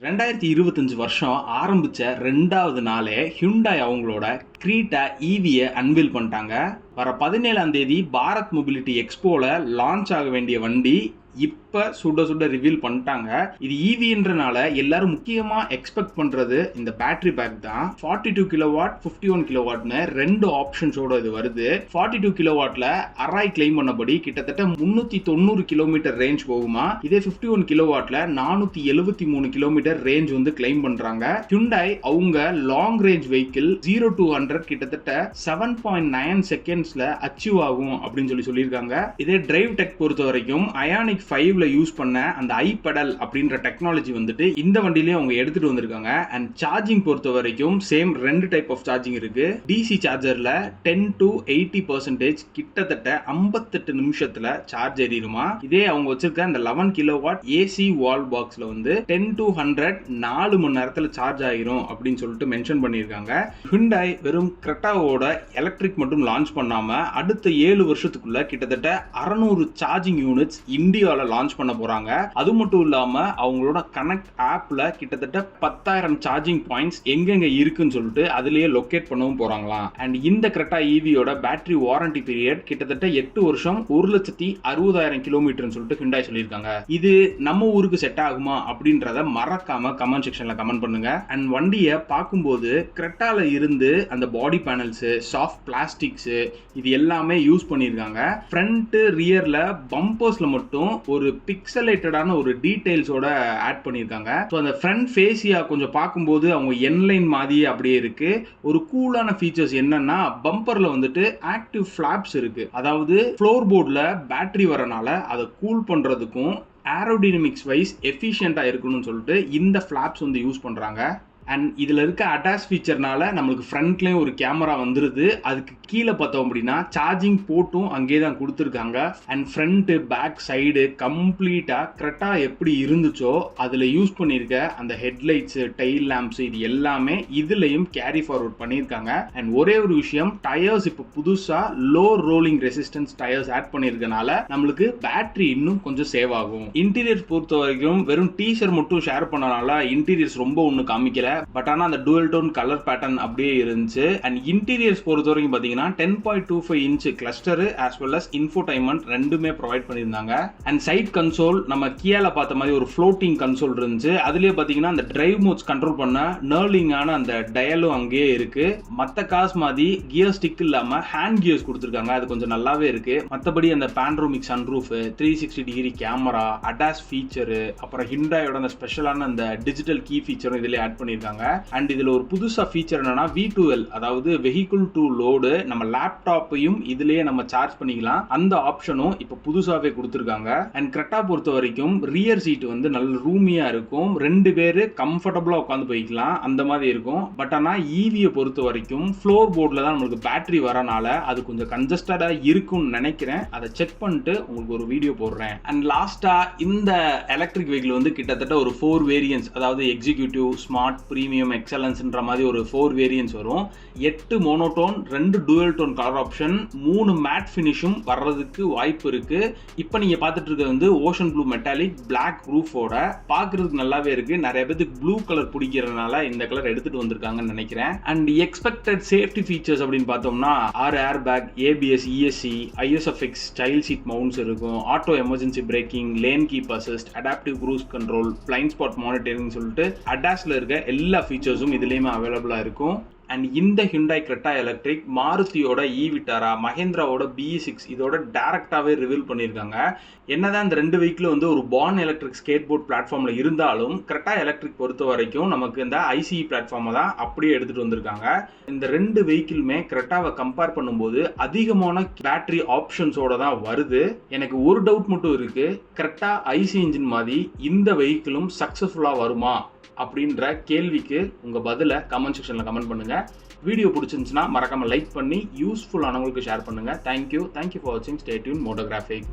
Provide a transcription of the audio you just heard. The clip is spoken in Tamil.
2025 வருஷம் ஆரம்பிச்ச 2வது நாளே ஹியூண்டாய் அவங்களோட கிரீட்டா ஈவியை அன்வீல் பண்ணிட்டாங்க. வர 17ஆம் தேதி பாரத் மொபிலிட்டி எக்ஸ்போல லான்ச் ஆக வேண்டிய வண்டி இப்போ சுட ரிவீல் பண்ணிட்டாங்க. இது ஈவின்றனால எல்லாரும் முக்கியமா எக்ஸ்பெக்ட் பண்றது இந்த பேட்டரி பேக் தான். 42 கிலோவாட் 51 கிலோவாட்னு ரெண்டு ஆப்ஷன்ஸோட இது வருது. 42 கிலோவாட்ல அராய் கிளைம் பண்ணபடி கிட்டத்தட்ட 390 கிலோமீட்டர் ரேஞ்ச் போகுமா. இதே 51 கிலோவாட்ல 473 கிலோமீட்டர் ரேஞ்ச் வந்து கிளைம் பண்றாங்க. ஹியூண்டாய் அவங்க லாங் ரேஞ்ச் வெஹிக்கிள் 0 to 100 கிட்டத்தட்ட 7.9 செகண்ட்ஸ்ல அச்சீவ் ஆகும் அப்படின்னு சொல்லியிருக்காங்க. இதே டிரைவ் டெக் பொறுத்த வரைக்கும் அயானிக் 5ல யூஸ் பண்ண அந்த ஐ பெடல் அப்படின்ற டெக்னாலஜி வந்துட்டு இந்த வண்டியிலே அவங்க எடுத்துட்டு வந்திருக்காங்க. அண்ட் சார்ஜிங் பொறுத்த வரைக்கும் சேம் ரெண்டு டைப் ஆஃப் சார்ஜிங் இருக்கு. டிசி சார்ஜர்ல 10 to 80% கிட்டத்தட்ட 58 நிமிஷத்துல சார்ஜ் ஏறிடுமா. இதே அவங்க வச்சிருக்க அந்த 11 கிலோவாட் ஏசி வால் பாக்ஸ்ல வந்து 10 to 100 4 மணி நேரத்துல சார்ஜ் ஆகிரும் அப்படின்னு சொல்லிட்டு மென்ஷன் பண்ணியிருக்காங்க. ஹியூண்டாய் வெறும் கிரெட்டாவோட எலக்ட்ரிக் மட்டும் லான்ச் பண்ணாம அடுத்த 7 வருஷத்துக்குள்ள கிட்டத்தட்ட 600 சார்ஜிங் யூனிட்ஸ் இந்தியாவில் லான்ச் பண்ண போறாங்க. அது மட்டும் இல்லாம அவங்களோட கனெக்ட் ஆப்ல கிட்டத்தட்ட 10,000 சார்ஜிங் பாயிண்ட்ஸ் எங்கெங்க இருக்குன்னு சொல்லிட்டு அதுலயே லொகேட் பண்ணவும் போறாங்களாம். அண்ட் இந்த கிரெட்டா ஈவியோட பேட்டரி வாரண்டி பீரியட் கிட்டத்தட்ட 8 வருஷம் 1,60,000 கிலோமீட்டர்னு சொல்லிட்டு ஹியூண்டாய் சொல்லியிருக்காங்க. இது நம்ம ஊருக்கு செட் ஆகுமா அப்படின்றத மறக்காம கமெண்ட் செக்ஷன்ல கமெண்ட் பண்ணுங்க. அண்ட் வண்டியை பார்க்கும்போது கிரெட்டால இருந்து அந்த பாடி பேனல்ஸ், சாஃப்ட் பிளாஸ்டிக்ஸ் இது எல்லாமே யூஸ் பண்ணியிருக்காங்க. ஃப்ரண்ட் ரியர்ல பம்பர்ஸ்ல மட்டும் ஒரு பிக்சலேட்டடான ஒரு டீடைல்ஸோட ஆட் பண்ணியிருக்காங்க. ஸோ அந்த ஃப்ரண்ட் ஃபேஸியா கொஞ்சம் பார்க்கும்போது அவங்க என்லைன் மாதிரி அப்படியே இருக்கு. ஒரு கூலான ஃபீச்சர்ஸ் என்னன்னா பம்பர்ல வந்துட்டு ஆக்டிவ் ஃபிளாப்ஸ் இருக்கு. அதாவது ஃப்ளோர் போர்ட்ல பேட்டரி வரனால அதை கூல் பண்றதுக்கும் ஏரோடைனமிக்ஸ் வைஸ் எஃபிஷியண்டா இருக்கணும்னு சொல்லிட்டு இந்த ஃபிளாப்ஸ் வந்து யூஸ் பண்றாங்க. அண்ட் இதில் இருக்க அட்டாச் ஃபீச்சர்னால நம்மளுக்கு ஃப்ரண்ட்லேயும் ஒரு கேமரா வந்துடுது. அதுக்கு கீழே பார்த்தோம் அப்படின்னா சார்ஜிங் போர்ட்டும் அங்கே தான் கொடுத்துருக்காங்க. அண்ட் ஃப்ரண்ட்டு பேக் சைடு கம்ப்ளீட்டாக கரெக்டாக எப்படி இருந்துச்சோ அதில் யூஸ் பண்ணியிருக்க அந்த ஹெட்லைட்ஸு, டெயில் லேம்ப்ஸ் இது எல்லாமே இதுலையும் கேரி ஃபார்வர்ட் பண்ணியிருக்காங்க. அண்ட் ஒரே ஒரு விஷயம், டயர்ஸ் இப்போ புதுசாக low rolling resistance tyres add பண்ணியிருக்கனால நம்மளுக்கு பேட்டரி இன்னும் கொஞ்சம் சேவ் ஆகும். இன்டீரியர்ஸ் பொறுத்த வரைக்கும் வெறும் டீசர் மட்டும் ஷேர் பண்ணனால இன்டீரியர்ஸ் ரொம்ப ஒன்றும் காமிக்கல. பட் ஆனா அந்த டுவல் டோன் கலர் பேட்டர்ன் அப்படியே இருந்துச்சு. அண்ட் இன்டீரியர்ஸ் பொறுத்த வரைக்கும் பாத்தீங்கன்னா 10.25 inch cluster as well as infotainment ரெண்டுமே ப்ரொவைட் பண்ணியிருந்தாங்க. அண்ட் சைட் கன்சோல் நம்ம கியால பார்த்த மாதிரி ஒரு ஃப்ளோட்டிங் கன்சோல் இருந்துச்சு. அதுலயே பாத்தீங்கன்னா அந்த டிரைவ் மோட்ஸ் கண்ட்ரோல் பண்ண நர்லிங்கான அந்த டயலும் அங்கேயே இருக்கு. மற்ற கார்ஸ் மாதிரி கியர் ஸ்டிக் இல்லாம ஹேண்ட் கியர்ஸ் கொடுத்துருக்காங்க. அது கொஞ்சம் நல்லாவே இருக்கு. மற்றபடி அந்த panoramic sunroof, 360 degree camera, ADAS feature, அப்புறம் ஹிண்டாயோட அந்த ஸ்பெஷலான அந்த டிஜிட்டல் கீ ஃபீச்சரும் இதுல ஆட் பண்ணிருக்காங்க. அண்ட் இதுல ஒரு புதுசா ஃபீச்சர் என்னன்னா V2L, அதாவது வெஹிக்கிள் டு லோடு. நம்ம லேப்டாப்பையும் இதுலயே நம்ம சார்ஜ் பண்ணிக்கலாம். அந்த ஆப்ஷனும் இப்ப புதுசாவே கொடுத்திருக்காங்க. அண்ட் கிரெட்டா பொறுத்த வரைக்கும் ரியர் சீட் வந்து நல்ல ரூமியா இருக்கும். 2 பேரு கம்ஃபர்டபுளா உட்காந்து போய்க்கலாம் அந்த மாதிரி இருக்கும். பட் ஆனா ஈவியை பொறுத்த வரைக்கும் ஃப்ளோர் போர்ட்ல தான் நம்மளுக்கு பேட்டரி வரனால அது கொஞ்சம் கன்ஜஸ்டடா இருக்கும்னு நினைக்கிறேன். அதை செக் பண்ணிட்டு உங்களுக்கு ஒரு வீடியோ போடுறேன். அண்ட் லாஸ்டா இந்த எலக்ட்ரிக் வெஹிக்கிள் வந்து கிட்டத்தட்ட ஒரு 4 வேரியன்ஸ், அதாவது எக்ஸிக்யூட்டிவ், ஸ்மார்ட், பிரீமியம், எக்ஸலன்ஸ்ன்ற மாதிரி ஒரு 4 வேரியன்ஸ் வரும். 8 monotone, 2 dual tone colour option, 3 matte ஃபினிஷும் வர்றதுக்கு வாய்ப்பு இருக்கு. இப்போ நீங்க பார்த்துட்டு இருக்கிறது வந்து ஓஷன் ப்ளூ மெட்டாலிக் பிளாக் ரூஃபோட பார்க்கறதுக்கு நல்லாவே இருக்கு. நிறைய பேருக்கு ப்ளூ கலர் பிடிக்கிறதுனால இந்த கலர் எடுத்துட்டு வந்திருக்காங்கன்னு நினைக்கிறேன். அண்ட் எக்ஸ்பெக்டட் சேஃப்டி ஃபீச்சர்ஸ் அப்படின்னு பார்த்தோம்னா 6 air bag, ABS, ESC, ISFX child seat mounts இருக்கும், auto emergency braking, lane keep assist, adaptive cruise control, blind spot monitoring சொல்லிட்டு அடாஸ்ல இருக்க எல்லா ஃபீச்சர்ஸும் இதுலயுமே அவைலபிளா இருக்கும். அண்ட் இந்த ஹியூண்டாய் கிரெட்டா எலக்ட்ரிக் மாருதியோட ஈவிட்டாரா, மஹேந்திராவோட BE6 இதோட டைரக்டாவே ரிவீல் பண்ணியிருக்காங்க. என்னதான் இந்த 2 வெஹிக்கிள் வந்து ஒரு பார்ன் எலக்ட்ரிக் ஸ்கேட் போர்ட் பிளாட்ஃபார்ம்ல இருந்தாலும் கிரெட்டா எலக்ட்ரிக் பொறுத்த வரைக்கும் நமக்கு இந்த ICE பிளாட்ஃபார்மை தான் அப்படியே எடுத்துட்டு வந்திருக்காங்க. இந்த 2 வெஹிக்கிளுமே கிரெட்டாவை கம்பேர் பண்ணும்போது அதிகமான பேட்டரி ஆப்ஷன்ஸோட தான் வருது. எனக்கு ஒரு டவுட் மட்டும் இருக்கு, கிரெட்டா ICE இன்ஜின் மாதிரி இந்த வெஹிக்கிளும் சக்சஸ்ஃபுல்லா வருமா அப்படின்ற கேள்விக்கு உங்க பதில கமெண்ட் செக்ஷன்ல கமெண்ட் பண்ணுங்க. வீடியோ பிடிச்சிருந்துச்சுன்னா மறக்காம லைக் பண்ணி யூஸ்ஃபுல்லானவங்களுக்கு ஷேர் பண்ணுங்க. தேங்க்யூ ஃபார் வாட்சிங். Stay tuned மோட்டோகிராஃபிக்.